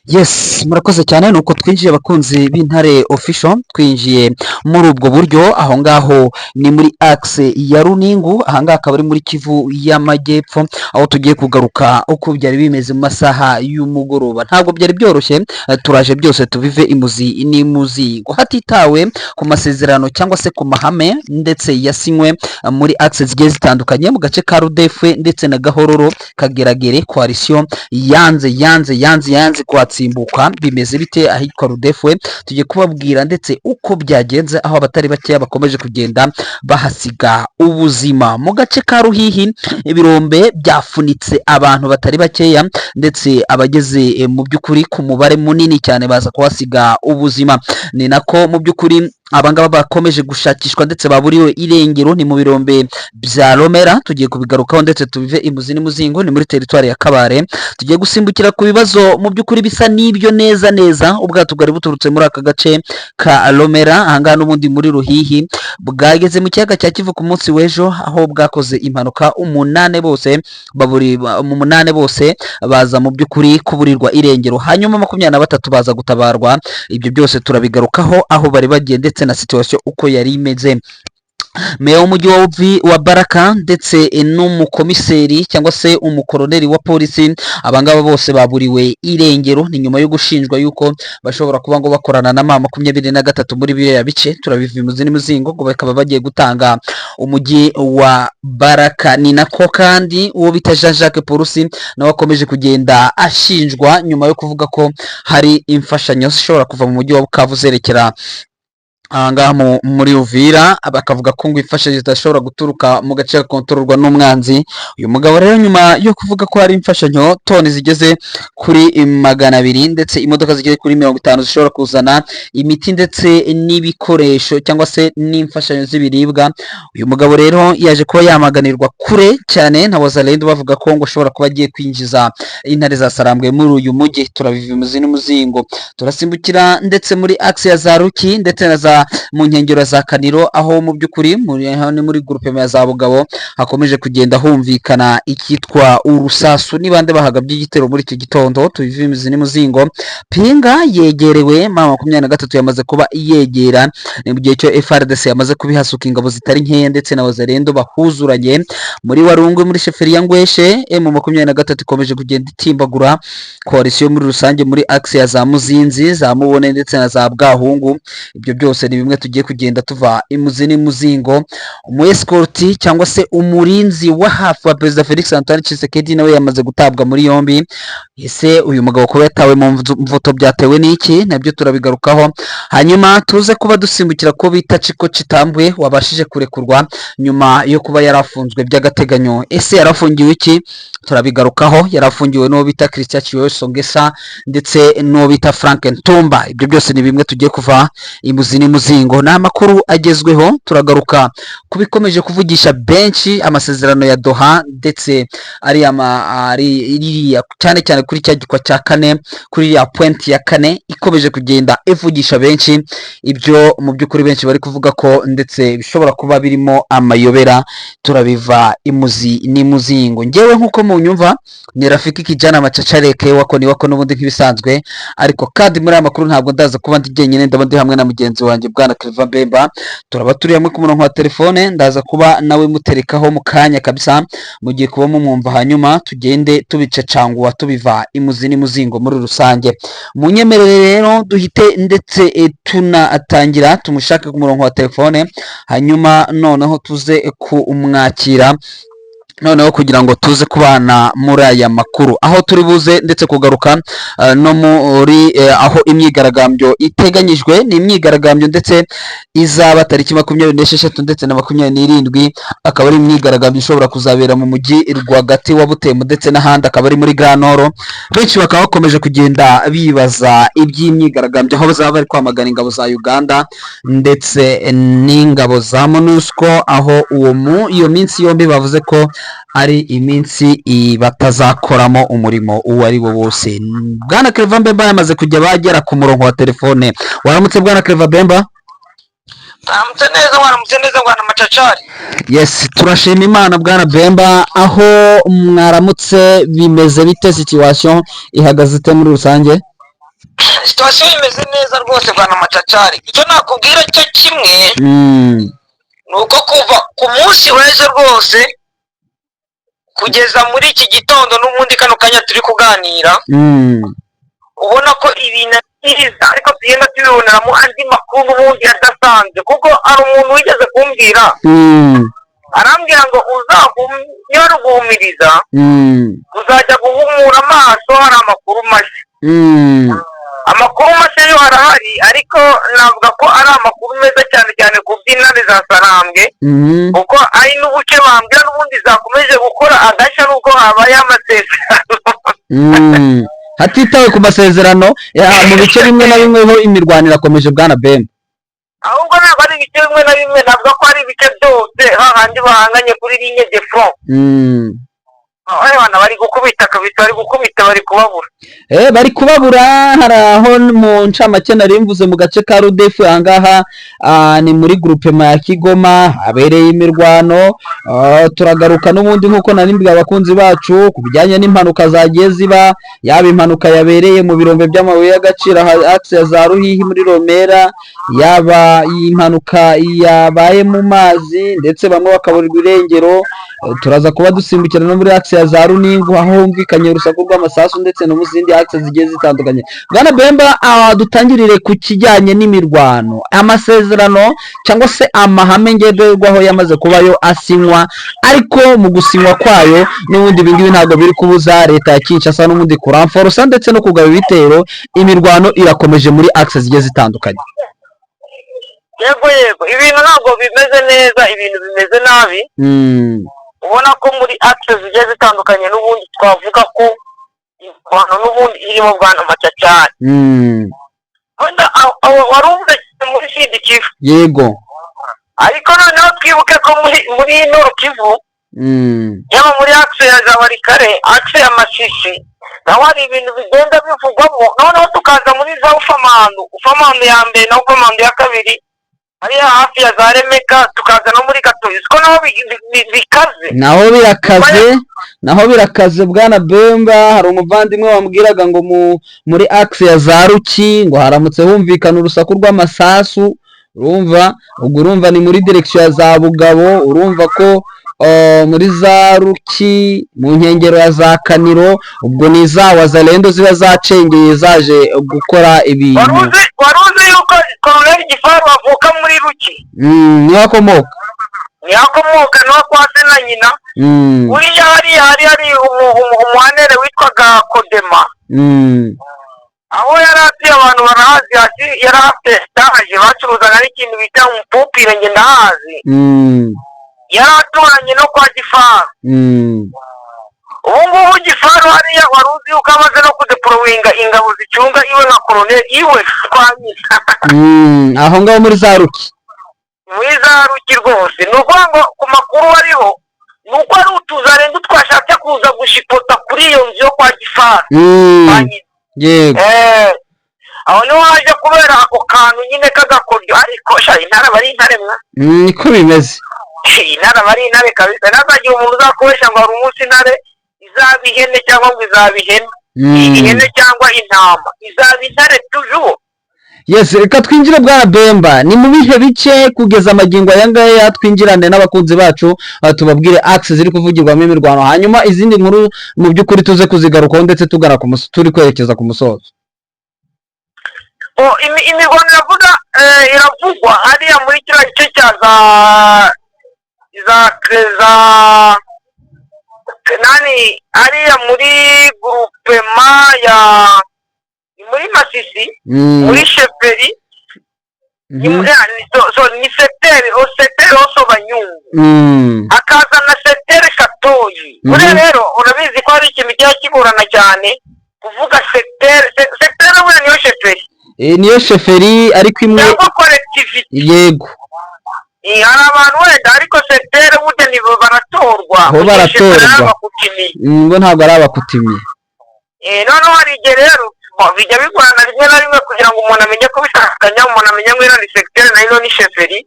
Yes, murakoze cyane nuko twinjiye abakunzi b'Intare official, twinjiye muri ubwo buryo. Aho ngaho ni muri axe ya Runingu, aha ngaha akaba ari muri Kivu y'Amajyepfo, aho tugiye kugaruka uko byari bimeze mu masaha y'umugoroba. Ntabwo byari byoroshye, turaje byose tubive imuzi n'imuzingo, hatitawe ku masezerano cyangwa se ku mahame ndetse yasinywe muri axe zigiye zitandukanye mu gace ka Rudefwe ndetse na Gahororo, Kageragere. Coalition yanze kwatsimbuka. Bimeze bite ahitwa Rudefwe? Tugiye kubabwira ndetse uko byagenze, aho abatari bakeya bakomeje kugenda bahasiga ubuzima. Mu gace ka Ruhihi ibirombe byafunitse abantu batari bakeya, ndetse abageze mu by'ukuri ku mubare munini cyane baza kuhasiga ubuzima. Ni nako mu by'ukuri abangaba bakomeje gushakishwa ndetse baburiwe irengero, ni mu birombe bya Romera. Tugiye kubigarukaho ndetse tubive imuzi n'imuzingo, ni muri teritwari ya Kabare. Tugiye gusimbukira ku bibazo mu by'ukuri bisa n'ibyo neza. Ubwato bwari buturutse muri aka gace ka Romera, ahangaha n'ubundi muri Ruhihi, bwageze mu kiyaga cya Kivu ku munsi w'ejo, aho bwakoze impanuka. Umunane bose baza mu by'ukuri kuburirwa irengero, hanyuma 23 baza gutabarwa. Ibyo byose turabigarukaho, aho bari bagiye ndetse na situation uko yari imeze. Meya w'umujyi wa Baraka ndetse n'umukomiseri cyangwa se umukoroneri wa polisi, abangaba bose baburiwe irengero. Ni nyuma yo gushinjwa yuko bashobora kuba ngo bakorana na M23 muri biriya bice. Turabiva imuzi n'imuzingo ngo bakaba bagiye gutanga umujyi wa Baraka. Ni nako kandi uwo bita Jean Jacques Purusi nawe akomeje kugenda ashinjwa nyuma yo kuvuga ko hari imfashanyo zishobora kuva mu mujyi wa Bukavu zerekera ahangaha muri Uvira, bakavuga ko ngo imfashanyo zidashobora guturuka mu gace gakontororwa n'umwanzi. Uyu mugabo rero nyuma yo kuvuga ko hari imfashanyo toni zigeze kuri 200 ndetse imodoka zigeze kuri 50 zishobora kuzana imiti ndetse n'ibikoresho cyangwa se n'imfashanyo z'ibiribwa, uyu mugabo rero yaje kuba yamaganirwa kure cyane na Wazalendo, bavuga ko ngo ashobora kuba agiye kwinjiza intare za Sarambwe muri uyu mujyi. Turabiva imuzi n'umuzingo, turasimbukira ndetse muri axe ya za Ruki ndetse na za mu nkengero za Kaniro, aho mu by'ukuri muri groupe ya za Bugabo hakomeje kugenda humvikana ikitwa urusasu. Ni bande bahagabye igitero muri iki gitondo? Tubive imuzi n'umuzingo. Pinga yegerewe M23 yamaze kuba yegera, ni mu gihe cyo FARDC yamaze kubihasuka ingabo zitari nkeya ndetse na Wazalendo bahuzuranye muri Warungu muri sheferi ya Ngweshe. M23 ikomeje kugenda itimbagura coalition muri rusange muri axe ya za Muzinzi, za Mubone ndetse na za Bwahungu. Ibyo byose ni bimwe tugiye kugenda tuva imuzi n'imuzingo. Umu escort cyangwa se umurinzi wa hafi wa Perezida Felix Antoine Tshisekedi nawe yamaze gutabwa muri yombi. Ese uyu mugabo kuba yatawe mu mvuto byatewe n'iki? Nabyo turabigarukaho, hanyuma tuze kuba dusimbukira ko bita Chiko Chitambwe wabashije kurekurwa nyuma yo kuba yarafunzwe by'agateganyo. Ese yarafungiwe iki? Turabigarukaho. Yarafungiwe n'uwo bita Christian Chiweso Ngesa ndetse n'uwo bita Frank Ntumba. Ibyo byose ni bimwe tugiye kuva imuzi n'imuzingo. Ni amakuru agezweho, turagaruka kubikomeje kuvugisha benshi amasezerano ya Doha ndetse ari cyane kuri cya gikwa cya kane, kuri ya point ya kane ikomeje kugenda ivugisha benshi. Ibyo mu by'ukuri benshi bari kuvuga ko ndetse bishobora kuba birimo amayobera. Turabiva imuzi n'imuzingo. Ngewe nkuko munyumva ni Rafiki Kijana Machacareke wako n'ubundi nk'ibisanzwe, ariko kandi muri aya makuru ntabwo ndaza kuba ndi jyenyine, ndaba ndi hamwe na mugenzi wanjye Bwana Clever Bemba. Turaba turi hamwe ku murongo wa telefone, ndaza kuba nawe muterekaho mu kanya kabisa mugiye kuba mumwumva, hanyuma tugende tubicacangwa tubiva imuzi n'imuzingo muri rusange. Munyemerere rero duhite ndetse tunatangira tumushake ku murongo wa telefone, hanyuma noneho tuze kumwakira noneho kugira ngo tuze kubana muri aya makuru, aho turi buze ndetse kugaruka no muri aho imyigaragambyo iteganyijwe. Ni imyigaragambyo ndetse izaba tariki 26 ndetse na 27, akaba ari imyigaragambyo ishobora kuzabera mu mujyi rwagati wa Butembo ndetse n'ahandi akaba ari muri Grand Nord. Benshi bakaba bakomeje kugenda bibaza iby'imyigaragambyo, aho bazaba bari kwamagana ingabo za Uganda ndetse n'ingabo za MONUSCO, aho iyo minsi yombi bavuze ko ari iminsi batazakoramo umurimo uwo ari wo wose. Bwana Claver Mbemba yamaze kujya bagera ku murongo wa telefone. Waramutse Bwana Claver Mbemba? Waramutse neza Bwana Macacari. Yes, turashima Imana Bwana Bemba. Aho mwaramutse bimeze bite, situation ihagaze ite muri rusange? Situation imeze neza rwose Bwana Macacari. Icyo nakubwira cyo kimwe nuko kuva ku munsi w'ejo rwose kugeza muri iki gitondo n'ubundi kano kanya turi kuganira, ubona ko ibintu byiza ariko tugenda tubiboneramo andi makuru n'ubundi adasanzwe, kuko hari umuntu wigeze kumbwira arambwira ngo uzaguhumiriza uzajya guhumura amaso, hari amakuru mashya. Amakuru mashya yo harahari, ariko navuga ko ari amakuru meza cyane cyane ku by'intare za Sarambwe, kuko ari n'ubuce bambwira n'ubundi zakomeje gukora agashya n'ubwo habaye amasezerano. Hatitawe ku masezerano mu bice bimwe na bimwe ho imirwano irakomeje Bwana Bemba. Ahubwo ntabwo ari ibice bimwe na bimwe, navuga ko ari ibice byose hahandi bahanganye kuri ligne de front. Abana bari gukubita kabisa, bari gukubita, bari kubabura. Bari kubabura. Hari aho mu ncamake nari mvuze mu gace ka Rudefu, ahangaha ni muri groupement ya Kigoma habereye imirwano. Turagaruka n'ubundi nkuko nari mbwiye abakunzi bacu ku bijyanye n'impanuka zagiye ziba, yaba impanuka yabereye mu birombe by'amabuye y'agaciro axe ya za Ruhihi muri Romera, yaba impanuka yabaye mu mazi ndetse bamwe bakaburirwa irengero. Turaza kuba dusimbukira no muri axe ya za Runingu aho humvikanye urusaku rw'amasasu ndetse no mu zindi axe zigiye zitandukanye. Bwana Bemba, dutangirire ku kijyanye n'imirwano, amasezerano cyangwa se amahame ngenderwaho yamaze kubayo asinywa, ariko mu gusinywa kwayo n'ubundi ibingibi ntabwo biri kubuza leta ya Kinshasa n'ubundi kuramforosa ndetse no kugaba ibitero. Imirwano irakomeje muri axe zigiye zitandukanye. Yego ibintu ntabwo bimeze neza, ibintu bimeze nabi. Ubona ko muri axe zigiye zitandukanye n'ubundi twavuga ko imirwano n'ubundi irimo Bwana Macacari. Wenda warumve muri Sud Kivu. Yego. Ariko noneho twibuke ko muri Nord Kivu, yaba muri axe ya Jabarikare, axe ya Masisi, naho hari ibintu bigenda bivugwamo. Noneho tukaza muri za Ufamanu ya mbere na Ufamanu ya kabiri, hariya hafi ya za Remeka, tukaza no muri Gatoyi. Siko naho bikaze. Naho birakaze Bwana Bemba. Hari umuvandimwe wambwiraga ngo muri axe ya za Ruki ngo haramutse humvikana urusaku rw'amasasu. Urumva ni muri direction ya za Bugabo. Urumva ko muri za Ruki mu nkengero ya za Kaniro, ubwo ni za Wazalendo ziba zacengeye zaje gukora ibintu. Waruzi yuko Colonel Gifaru avuka muri Ruki? Niho akomoka no kwa se na nyina. Uriya hari umuhanere witwaga Kodema. Aho yari ati abantu barahazi, yari afite stage bacuruzaga n'ikintu bita umupupire, nge ndahazi. Yari aturanye no kwa Gifaru. Ubu ngubu Gifaru hariya waruzi yuko amaze no kudeprowinga ingabo zicunga iwe nka Colonel iwe kwa nyina. Aho ngaho muri za Ruki. Muri za Ruki rwose. Ni ukuvuga ngo ku makuru hariho nuko ari utuzarendo twashatse kuza gushipota kuri iyo nzu yo kwa Gifaru. Yego. Aho niho haje kubera ako kantu nyine k'agakoryo, ariko intare bari intare mwa. Niko bimeze. Intare bari intare kabisa. Nazagira umuntu uzakoresha ngo hari umunsi intare izaba ihene cyangwa ngo izaba ihene. Ihene cyangwa intama izaba intare toujours. Yes, reka twinjire Bwana Bemba. Ni mu bihe bice kugeza amagingo aya ngaya twinjirane n'abakunzi bacu, tubabwire axe ziri kuvugirwamo imirwano, hanyuma izindi nkuru mu by'ukuri tuze kuzigarukaho ndetse tugana turi kwerekeza ku musozo. Imirwano iravugwa hariya muri kiriya gice cya za hariya muri groupement ya muri Masisi, muri Sheferi, ni secteur oso Banyungu, akaza na secteur Katoyi. Rero urabizi ko hari ikintu cya kiburana cyane kuvuga secteur we niyo Sheferi. Niyo Sheferi ariko imwe cyangwa collectivity. Yego. hari abantu wenda ariko secteur burya ni baratorwa bo baratorwa ngo ntabwo ari abakutimiye noneho hari igihe rero bijya bigorana rimwe na rimwe kugira ngo umuntu amenye ko bitandukanye umuntu amenye ngo ino ni secteur na ino ni chefferie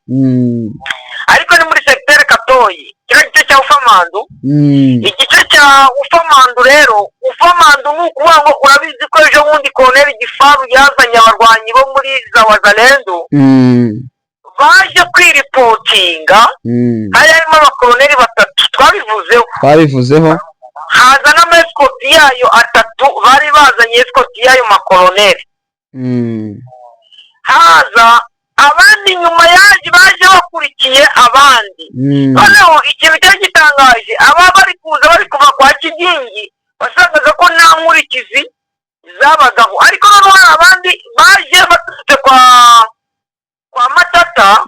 ariko ni muri secteur Katoyi kino gice cya Ufamandu igice cya Ufamandu rero Ufamandu ni ukuvuga ngo urabizi ko ejo bundi Colonel Gifaru yazanye abarwanyi bo muri za Wazalendo baje kwiripotinga hari harimo abakoloneli batatu twabivuzeho haza n'amaeskoti yayo atatu bari bazanye eskoti yayo makoloneli haza abandi nyuma yaje baje bakurikiye abandi noneho ikintu cyari gitangaje aba bari kuva kwa Kigingi wasangaga ko nta nkurikizi zabagaho ariko noneho hari abandi baje baturutse kwa Matata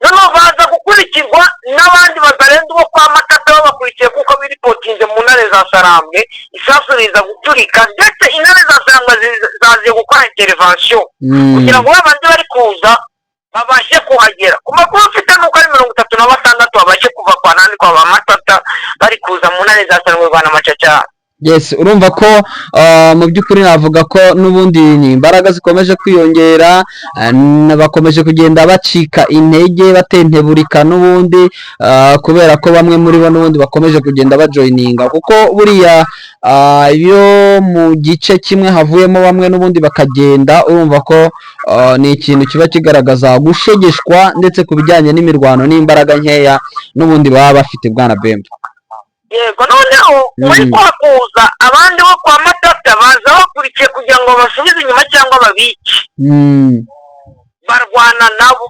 noneho baza gukurikirwa n'abandi Bazalendo bo kwa Matata babakurikiye kuko biripotinze mu ntare za Sarambwe isasu riza guturika ndetse intare za Sarambwe zaje gukora intervention kugira ngo babandi bari kuza babashe kuhagera ku makuru mfite nuko ari 36 babashe kuva kwa nani kwa Matata bari kuza mu ntare za Sarambwe rwana Macaca. Yes, urumva ko mu by'ukuri navuga ko n'ubundi ni imbaraga zikomeje kwiyongera bakomeje kugenda bacika intege batenteburika n'ubundi kubera ko bamwe muri bo n'ubundi bakomeje kugenda bajoininga kuko buriya iyo mu gice kimwe havuyemo bamwe n'ubundi bakagenda urumva ko ni ikintu kiba kigaragaza gushegeshwa ndetse ku bijyanye n'imirwano n'imbaraga nkeya n'ubundi baba bafite bwana Bemba. Yego noneho muri kwakuza abandi bo kwa Matata baza bakurikiye kugira ngo basubize inyuma cyangwa babice barwana nabo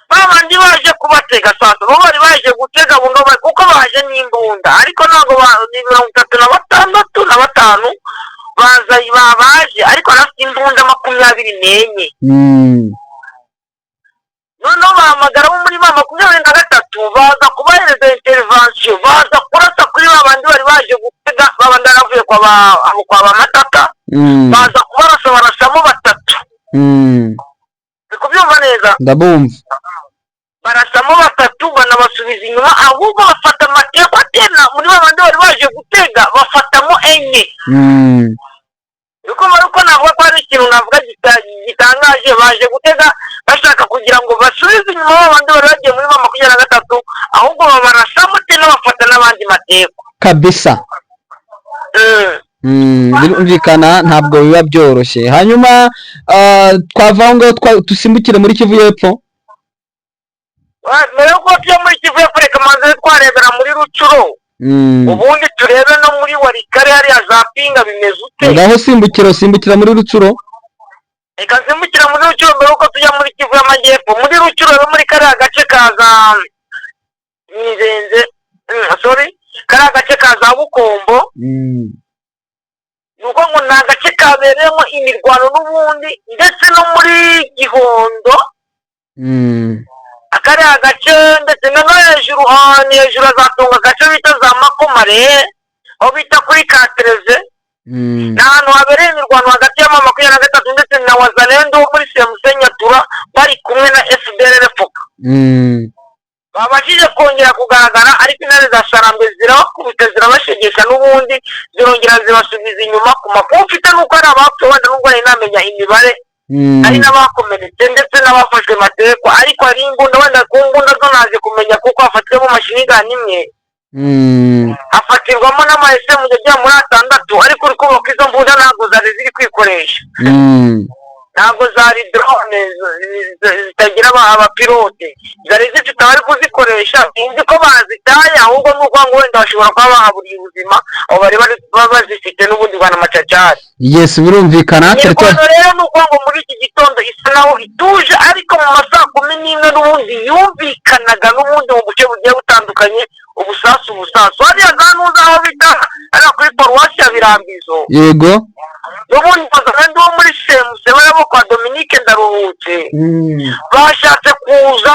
babandi baje kubatega sasa bo bari baje gutega buno kuko baje n'imbunda ariko ntabwo ni 36 baje ariko nafite imbunda 24 noneho bahamagara bo muri 23 baza kubahereza intervention baza kurasa kuri babandi bari baje gutega babandi baravuye kwa Matata baza kubarasamo batatu kubyumva neza ndabumva barasamo batatu banabasubiza inyuma ahubwo bafata amateko atena muri babandi bari baje gutega bafatamo enye uko navuga ko ari ikintu navuga gitangaje baje gutega bashaka kugira ngo basubize inyuma babandi bari bagiye muri 23 ahubwo babarasamo tena bafata n'abandi mateko kabisa birumvikana ntabwo biba byoroshye hanyuma twavaho ngo dusimbukire muri Kivu y'Epfo mbere yuko tujya muri Kivu y'Epfo reka manze twarebera muri Rucuro ubundi turebe no muri Warikare hariya za Pinga bimeze ute ngaho simbukira muri Rucuro reka simbukira muri Rucuro mbere yuko tujya muri Kivu y'Amajyepfo muri Rucuro no muri kariya gace kaza Mizenze kariya gace kaza Bukombo nuko ngo ni agace kabereyemo imirwano n'ubundi ndetse no muri Gihondo akariya gace ndetse no hejuru azatunga agace bita za Makomare aho bita kuri Katereze ni ahantu habereye imirwano hagati ya 23 ndetse na Wazalendo muri Semusenyatura bari kumwe na FDLR FOCA babashije kongera kugaragara ariko intare za Sarambwe zirabakubita zirabashegesha n'ubundi zirongera zibasubiza inyuma ku makuru mfite nuko ari abapfuye wenda nubwo ntamenya imibare hari n'abakomeretse ndetse n'abafashwe mateko ariko hari imbunda wenda ku mbunda zo naje kumenya kuko hafatirwamo mashinigan imwe hafatirwamo n'amahese mu gihe muri 6 ariko uri kubaka izo mbunda ntabwo zari ziri kwikoresha ntabwo zari drone zitagira abapilote zari zifite abari kuzikoresha sinzi ko bazitaye ahubwo nuko ngo wenda bashobora kuba bahaburiye ubuzima abo bari bazifite n'ubundi bwana Macacari. Yes birumvikana rero nuko ngo muri iki gitondo isa naho ituje ariko mu masaha 11 n'ubundi yumvikanaga n'ubundi mu buce bugiye butandukanye ubusasu hariya zanuza aho bita ari kuri Paruwasi ya Birambizo yego n'ubundi bazandi bo muri Semuse barabo kwa Dominique Ndaruhutse bashatse kuza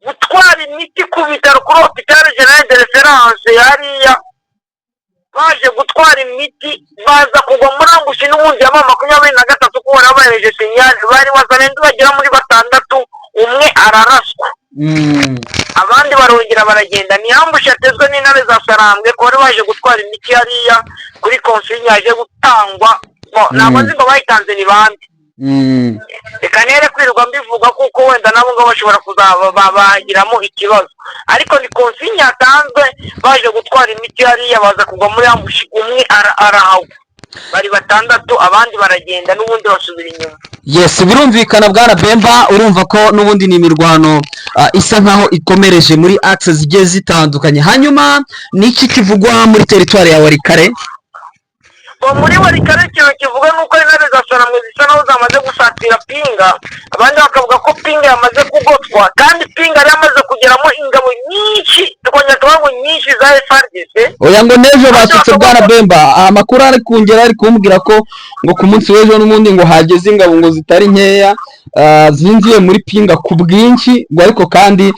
gutwara imiti ku bitaro kuri Hôpital General de Référence hariya baje gutwara imiti baza kugwa muri ambushi n'ubundi ya 23 kuko barabahereje sinyali bari Wazalendo bagera muri 6 umwe araraswa abandi barongera baragenda. Ni ambushi yatezwe n'intare za Sarambwe ko bari baje gutwara imiti hariya kuri konsinya yaje gutangwa, ntabwo nzi ngo bayitanze ni bande. Reka nere kwirirwa mbivuga kuko wenda nabo ngo bashobora kuzabagiramo ikibazo, ariko ni konsinya yatanzwe baje gutwara imiti hariya baza kugwa muri ambushi, umwe arahagwa, bari batandatu abandi baragenda n'ubundi basubira inyuma. Yes, birumvikana bwana Bemba, urumva ko n'ubundi ni imirwano isa nkaho ikomereje muri axe zigiye zitandukanye. Hanyuma niki kivugwa muri teritwari ya Walikale? Muri Walikale ikintu kivuga nuko intare za Sarambwe zisa naho zamaze gusatira Pinga, abandi bakavuga ko Pinga yamaze kugotwa, kandi Pinga yari yamaze kugeramo ingabo nyinshi, tukongera nyinshi za FARDC. Oya ngo nejo basutse bwana Bemba, amakuru ari kungera ari kumbwira ko ngo ku munsi w'ejo n'ubundi ngo hageze ingabo ngo zitari nkeya zinjiye muri Pinga ku bwinshi, ngo ariko kandi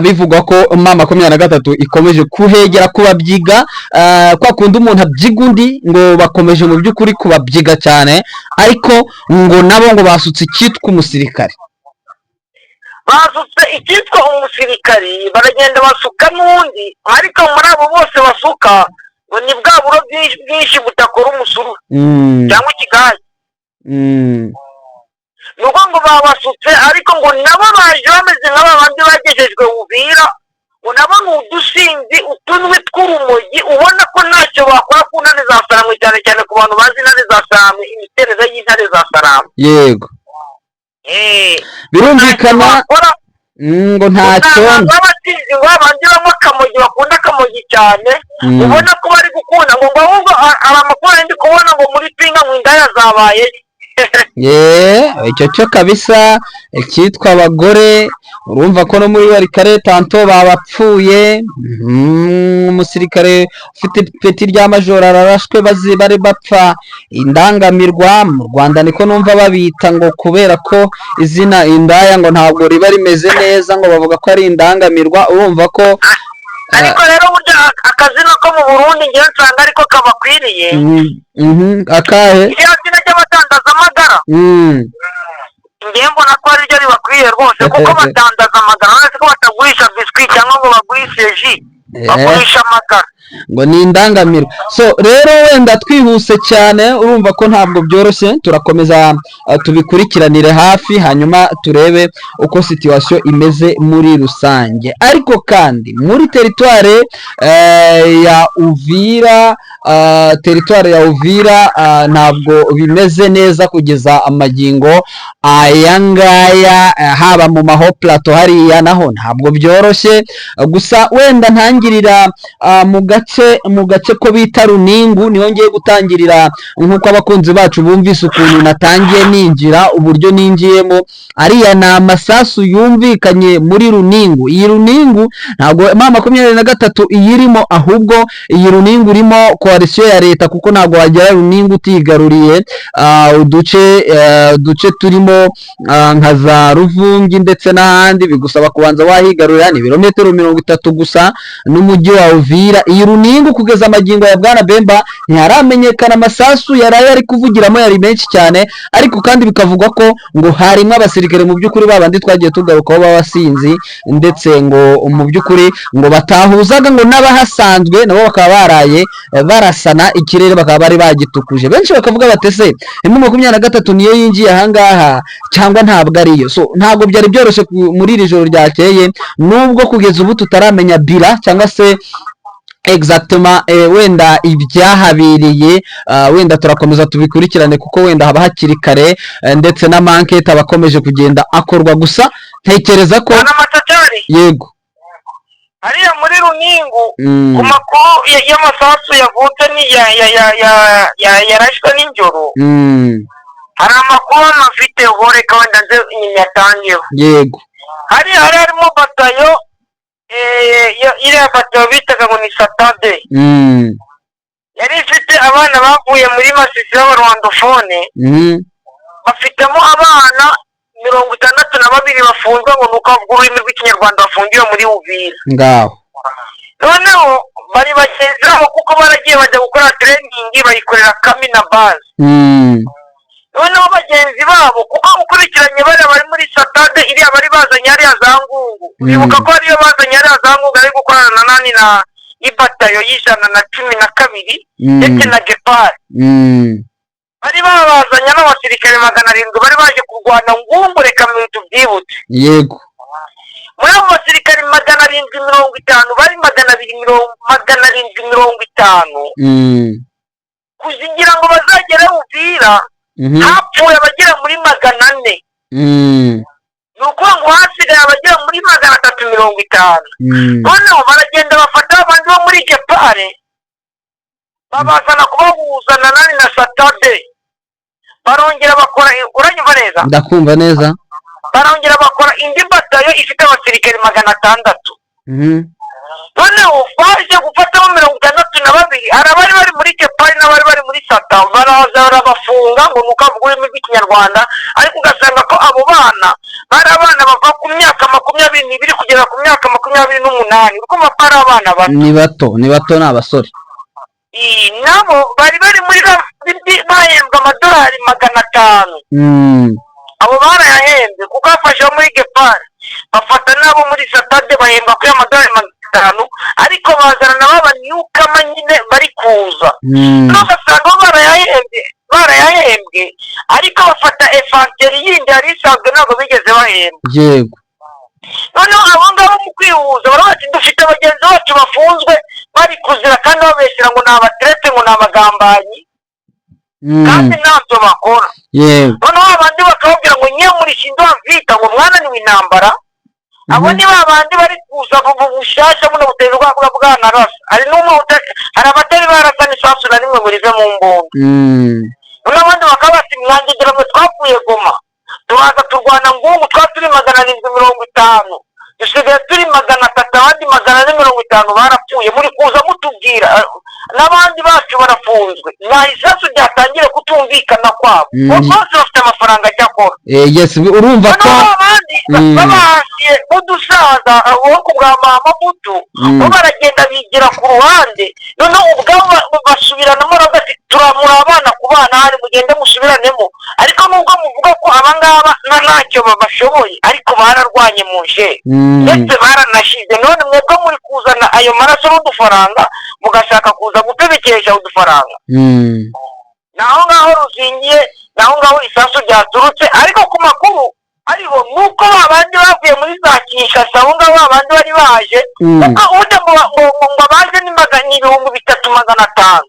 bivugwa ko M23 ikomeje kuhegera kubabyiga, kwa kundi umuntu abyiga undi, ngo bakomeje mu by'ukuri kubabyiga cyane, ariko ngo nabo ngo basutse icyitwa umusirikare. Basutse icyitwa umusirikare baragenda basuka n'undi, ariko muri abo bose basuka ngo ni bwa buro bwinshi butakora umusuru cyangwa ikigayi. Nuko ngo babasutse, ariko ngo nabo baje bameze nk'abandi bagejejwe Uvira, ngo nabo ni udusinzi utunwi tw'urumogi, ubona ko ntacyo bakora ku ntare za Sarambwe, cyane cyane ku bantu bazi intare za Sarambwe, imiterere y'intare za Sarambwe. Yego, birumvikana ngo ntacyo abatinzi ngo abandi bamwe akamogi bakunda akamogi cyane, ubona ko bari gukunda ngo ahubwo amakuru ndi kubona ngo muri Pinga ngo indaya zabaye. Icyo cyo kabisa cyitwa abagore, urumva ko no muri Walikale tanto babapfuye, umusirikare ufite peti rya majoro ararashwe bari bapfa indangamirwa. Mu Rwanda niko numva babita, ngo kubera ko izina indaya ngo ntabwo riba rimeze neza, ngo bavuga ko ari indangamirwa. Urumva ko ariko rero burya akazina ko mu Burundi ngiye nsanga ariko kabakwiriye. Akahe iyo zina ry'abatandaza amagara ngiye mbona ko ari ryo ribakwiye rwose, kuko batandaza amagara, uretse ko batagurisha biswi cyangwa ngo bagurishe ji, bagurisha amagara, ngo ni indangamirwa. So rero wenda twihuse cyane, urumva ko ntabwo byoroshye, turakomeza tubikurikiranire hafi, hanyuma turebe uko situation imeze muri rusange. Ariko kandi muri teritware ya Uvira, teritware ya Uvira ntabwo bimeze neza kugeza amagingo aya ngaya, haba mu maho plateau hariya naho ntabwo byoroshye. Gusa wenda ntangirira mu gace ko bita Runingu, niho ngiye gutangirira, nk'uko abakunzi bacu bumvise ukuntu natangiye ninjira, uburyo ninjiyemo. Ariya ni amasasu yumvikanye muri Runingu. Iyi Runingu ntabwo M23 iyirimo, ahubwo iyi Runingu irimo koalisiyo ya leta, kuko ntabwo wagera Runingu utigaruriye uduce turimo nka za Ruvungi ndetse n'ahandi, bigusaba kubanza wahigarurira ni ibirometero 30 gusa n'umujyi wa Uvira. Iyi Runingu kugeza amagingo ya bwana Bemba ntiharamenyekana amasasu yaraye ari kuvugiramo, yari menshi cyane, ariko kandi bikavugwa ko ngo harimo abasirikare mu by'ukuri babandi twagiye tugarukaho b'abasinzi, ndetse ngo mu by'ukuri ngo batahuzaga ngo n'abahasanzwe nabo bakaba baraye barasana ikirere, bakaba bari bagitukuje. Benshi bakavuga batese M23 niyo yinjiye ahangaha cyangwa ntabwo ariyo. So ntabwo byari byoroshye muri iri joro ryakeye, nubwo kugeza ubu tutaramenya bira cyangwa se exactement wenda ibyahabiriye, wenda turakomeza tubikurikirane kuko wenda haba hakiri kare, ndetse na mankete abakomeje kugenda akorwa. Gusa ntekereza ko yego hariya muri Runingu ku makuru y'amasasu yavutse ni yarashwe n'injoro, hari amakuru afite horeka wenda nze nyatangiyeho. Yego hariya harimo batayo, iriya batayo bitaga ngo ni Satade, yari ifite abana bavuye muri Masisi b'abarwandofone, bafitemo abana 62 bafunzwe ngo nuko bavuga ururimi rw'ikinyarwanda bafungiwe muri Uvira. Ngaho noneho bari bagenzi babo kuko baragiye bajya gukora training bayikorera Kamina base. noneho bagenzi babo kuko ukurikiranye bariya bari muri satade iriya bari bazanye hariya za ngungu uribuka ko ariyo bazanye hariya za ngungu ari gukorana na nani na ibatayo y'112 ndetse na gepari bari babazanye n'abasirikare 700 bari baje kurwana ngungu reka tubyibutse yego muri abo basirikare 750 bari 750 kuzigira ngo bazagere Uvira hapfuye abagera muri 400 ni ukuvuga ngo hasigaye abagera muri 350 noneho baragenda bafata abandi bo muri gepare babazana kubahuzana nani na satade barongera bakora uranyumva neza ndakumva neza barongera bakora indi batayo ifite abasirikare 600 noneho baje gufatamo 62 arabari bari muri gepare n'abari bari muri sata baraza barabafunga ngo nuko avuga ururimi rw'ikinyarwanda ariko ugasanga ko abo bana bari abana bava ku myaka 22 kugera ku myaka 28 uko bapara abana bato ni bato ni abasore nabo bari muri bahembwa amadolari 500 abo barayahembwe kuko bafashe muri gepare bafata nabo muri satade bahembwa kuri amadolari 500 ariko bazana nabo abanyukama nyine bari kuza n'ugasanga barayahembwe ariko bafata efanteri yindi yari isanzwe ntabwo bigeze bahembwa yego noneho abo ngabo mu kwihuza barabati dufite abagenzi bacu bafunzwe bari kuzira kandi babeshyira ngo ni abaterete ngo ni abagambanyi kandi ntabyo bakora noneho abandi bakababwira ngo nye muri shindwa mvita ngo mwananiwe intambara abo ni babandi bari kuza bushasha buno buterwa bwana rasa hari abatari barasa n'isasu na rimwe ngo rive mu mbunda n'abandi bakaba bati mwangigira ngo twapfuye Goma tubaza turwana ngungu twa turi 750 dusigaye turi 300 abandi 450 barapfuye muri kuza mutubwira n'abandi bacu barafunzwe nta isasu ryatangire kutumvikana kwabo bose bafite amafaranga cyakora yes urumva ko abandi babasiye udusaza wo kubwa mama buto bo baragenda bigira ku ruhande none ubwabo basubiranamo ragati turamura abana ku bana hari mugende musubiranemo ariko nubwo muvuga ko abangaba ntacyo babashoboye ariko bararwanye mu nje ndetse baranashize none mwebwe muri kuzana ayo maraso n'udufaranga mugashaka kuza gutebekesha udufaranga naho ngaho ruzingiye naho ngaho isasu ryaturutse ariko ku makuru ariho nuko babandi bavuye muri za Kinshasa aho ngaho abandi bari baje ubude ngo baje ni 3,500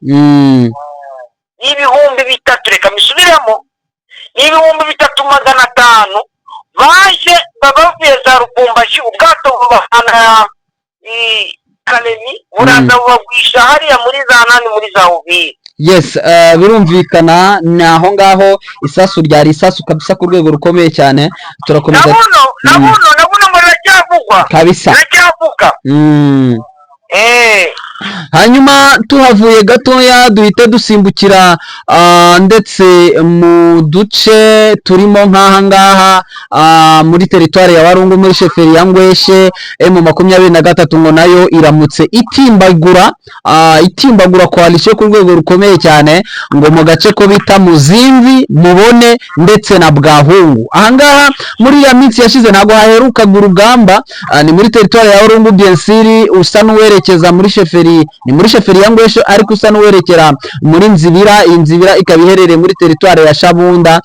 ibihumbi 3 reka misubiremo ibihumbi 3,500 baje bavuye za Rubumbashi ubwato bubahana Kalemi buraza bubagwisha hariya muri za nani muri za Uvira yes birumvikana naho ngaho isasu ryari isasu kabisa ku rwego rukomeye cyane turakomeza nabuno ngo racyavugwa kabisa racyavuga hanyuma tuhavuye gatoya duhite dusimbukira ndetse mu duce turimo nk'aha ngaha muri teritwari ya Warungu muri sheferi ya Ngweshe M23 ngo nayo iramutse itimbagura coalition ku rwego rukomeye cyane ngo mu gace ko bita Muzimvi Mubone ndetse na Bwahungu aha ngaha muri ya minsi yashize ntago haherukaga urugamba ni muri teritwari ya Warungu Biensiri usa n'uwerekeza muri sheferi ni muri sheferi ya Ngweshe ariko usa n'uwerekera muri Nzibira Inzibira ikaba iherereye muri teritwari ya Shabunda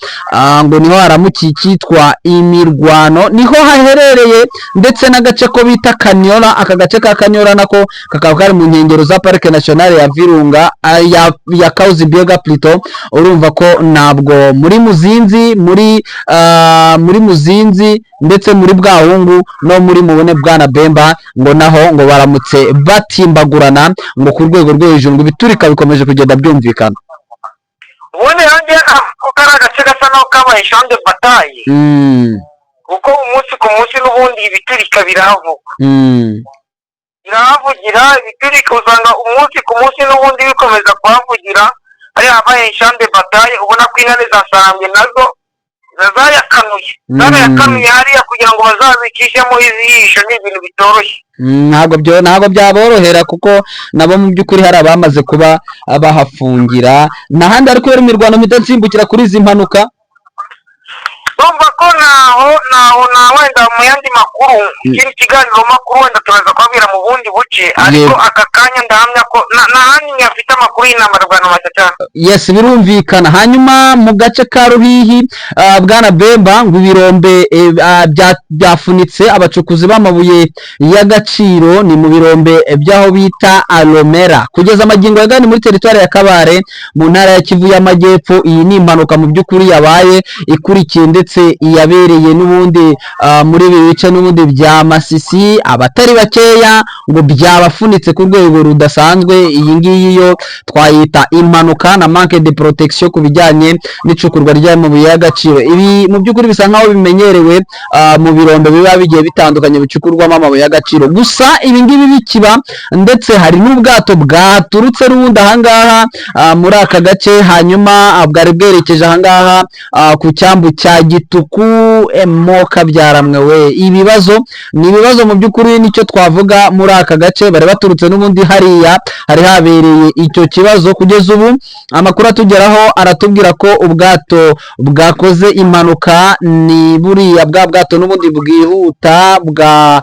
ngo niho haramukiye cyitwa imirwano niho haherereye ndetse n'agace ko bita Kanyora aka gace ka Kanyora nako kakaba kari mu nkengero za Parike Nationale ya Virunga ya Kauzi Biega Plito urumva ko ntabwo muri Muzinzi muri Muzinzi ndetse muri Bwahungu no muri Mubone Bwana Bemba ngo naho ngo baramutse batimbagurana ngo ku rwego rwo hejuru ngo biturika bikomeje kugenda byumvikana ubundi yanjye akora agace gasa naho kabaye shande bataye kuko umunsi ku munsi n'ubundi ibiturika birahavugira ibiturika usanga umunsi ku munsi n'ubundi bikomeza kuhavugira ari habaye shande bataye ubona ko intare zasambye nazo zarayakanuye hariya kugira ngo bazabikishemo iziyisho ni ibintu bitoroshye. ntabwo byaborohera kuko nabo mu by'ukuri hari abamaze kuba bahafungira n'ahandi ariko rero imirwano mpita nsimbukira kuri izi mpanuka. urumva ko naho na wenda mu yandi makuru ikindi kiganiro makuru wenda turaza kubabwira mu bundi buce ariko aka kanya ndahamya ko n'ahandi nyafite amakuru y'inamarwano cyane. Yes, birumvikana. Hanyuma mu gace ka Ruhihi bwana Bemba ngo ibirombe byafunitse abacukuzi b'amabuye y'agaciro ni mu birombe by'aho bita Alomera kugeza amagingo yagani muri teritwari ya Kabare mu ntara ya Kivu y'Amajyepfo. Iyi ni impanuka mu by'ukuri yabaye ikurikiye ndetse yabereye n'ubundi muri ibi bice n'ubundi bya Masisi abatari bakeya ngo byabafunitse ku rwego rudasanzwe. Iyi ngiyi yo twayita impanuka na manque de protection ku bijyanye n'icukurwa ry'amabuye y'agaciro. Ibi mu by'ukuri bisa nkaho bimenyerewe mu birombe biba bigiye bitandukanye bicukurwamo amabuye y'agaciro. Gusa ibi ngibi bikiba ndetse hari n'ubwato bwaturutse n'ubundi ahangaha muri aka gace hanyuma bwari bwerekeje ahangaha ku cyambu cya Gituku Moka byaramwe we. Ibibazo ni ibibazo mu by'ukuri nicyo twavuga muri aka gace bari baturutse n'ubundi hariya hari habereye icyo kibazo. Kugeza ubu amakuru atugeraho aratubwira ko ubwato bwakoze impanuka ni buriya bwa bwato n'ubundi bwihuta bwa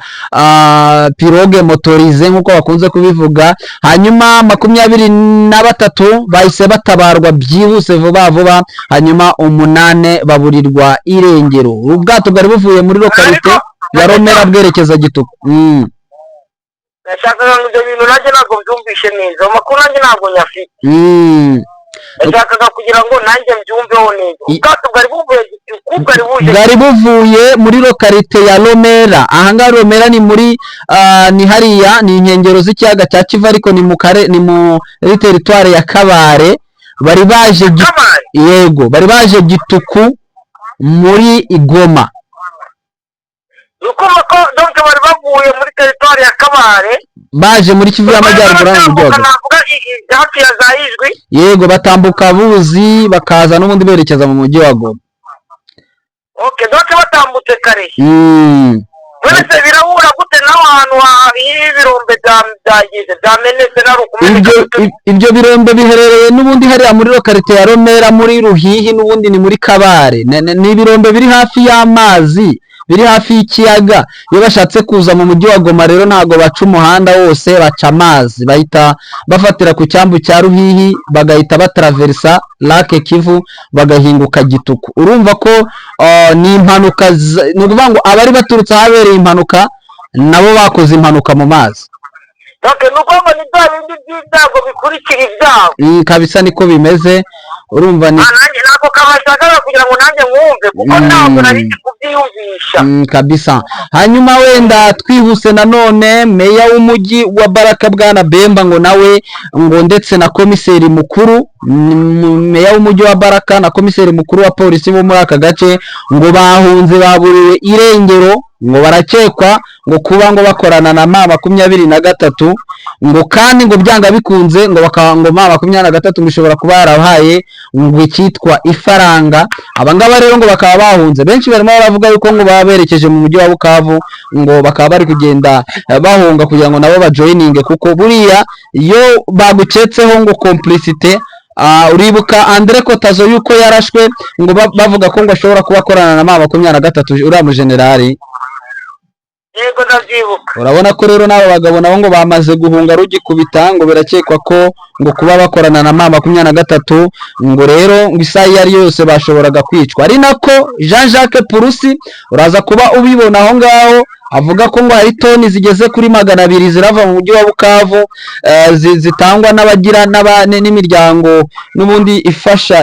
pirogue motorize nk'uko bakunze kubivuga. Hanyuma 23 bahise batabarwa byihuse vuba hanyuma 8 baburirwa irengero. Ubwato bwari buvuye muri lokalite ya Romera bwerekeza Gituku. Nashakaga ngo ibyo bintu nanjye ntabwo byumvishe neza amakuru nanjye ntabwo nyafite. Nashakaga kugira ngo nanjye mbyumveho neza. Ubwato bwari buvuye muri lokalite ya Romera. Ahangaha Romera ni muri ni hariya ni inkengero z'ikiyaga cya Kivu ariko ni muri teritwari ya Kabare. Bari baje Gituku muri Igoma. Ukoma ko donc bari bavuye muri teritwari ya Kabare baje muri Kivu y'Amajyaruguru mu Rwego hafi ya Zayijwi. Yego batambuka Buzi bakaza n'ubundi berekeza mu mujyi wa Goma. Okay, donc batambutse kare. Wese birahura gute naho ahantu y'ibirombe byamenetse na rukumene. Ibyo birombe biherereye n'ubundi hariya muri lokalite ya Romera muri Ruhihi n'ubundi ni muri Kabare. Ni ibirombe biri hafi y'amazi biri hafi y'ikiyaga. Iyo bashatse kuza mu mujyi wa Goma rero ntago baca umuhanda wose baca amazi bahita bafatira ku cyambu cya Ruhihi bagahita batraversa Lake Kivu bagahinguka Gituku. Urumva ko ni impanuka no kuvuga ngo abari baturutse ahabereye impanuka nabo bakoze impanuka mu mazi. Okay, nuko ni bya bindi by'ibyago bikurikira ibyago. Kabisa niko bimeze. Urumva ni nanjye nako kabashaka kugira ngo nanjye mwumve kuko ntabwo nari kubyiyumvisha. Kabisa. Hanyuma wenda twihuse nanone meya w'umujyi wa Baraka bwana Bemba ngo nawe ngo ndetse na komiseri mukuru meya w'umujyi wa Baraka na komiseri mukuru wa polisi bo muri aka gace ngo bahunze baburiwe irengero ngo barakekwa ngo kuba ngo bakorana na ma 23 ngo kandi ngo byanga bikunze ngo bakanga ma 23 bishobora kuba yarabahaye ngo ikitwa ifaranga. Abangaba rero ngo bakaba bahunze benshi barimo baravuga yuko ngo baberekeje mu mujyi wa Bukavu ngo bakaba bari kugenda bahunga kugira ngo nabo bajoininge kuko buriya iyo baguketseho ngo complicité uribuka Andre Kotazo yuko yarashwe ngo bavuga ko ngo ashobora kuba akorana na ma 23 uriya mu generali. Yego ndavyibuka. Urabona ko rero nabo bagabo nabo ngo bamaze guhunga rugikubita ngo birakekwa ko ngo kuba bakorana na ma 23 ngo rero ngo isaha yari yose bashoboraga kwicwa. Ari nako Jean-Jacques Purusi uraza kuba ubibona aho ngaho avuga ko ngo hari toni zigeze kuri 200 zirava mu mujyi wa Bukavu zitangwa n'abagira n'imiryango n'ubundi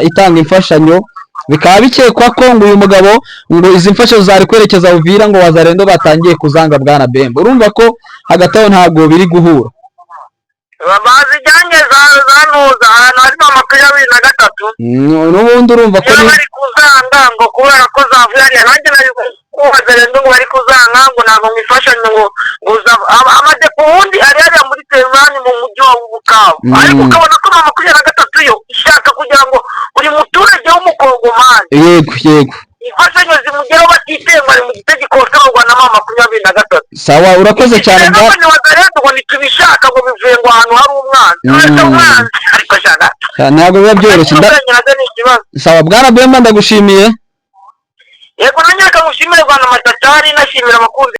itanga imfashanyo. Bikaba bikekwa ko ngo uyu mugabo ngo izi mfasho zari kwerekeza Uvira ngo Wazarendo batangiye kuzanga bwana Bemba. Urumva ko hagati aho ntago biri guhura. Bazijyanye zanuza ahantu hari 23. N'ubundi urumva ko bari kuzanga ngo kubera ko zavuye nanjye nari Wazarendo ngo bari kuzanga ngo ntabwo mwifashanyo ngo amadepo wundi ari muri Temani mu mujyi wa Bukavu. Ariko ukabona ko 23 yo ishaka kugira ngo buri muturage w'umukongomani yego imfashanyo zimugeraho batitema mu gitegeko cyo Rwanda 2023. Sawa urakoze cyane bwa ngo nitubishaka ngo bivuye ngo ahantu hari umwana ariko shaka ntabwo biba byoroshye sawa bwana Bemba ndagushimiye yego nanyaka mushimire Rwanda Matachari nashimira abakunzi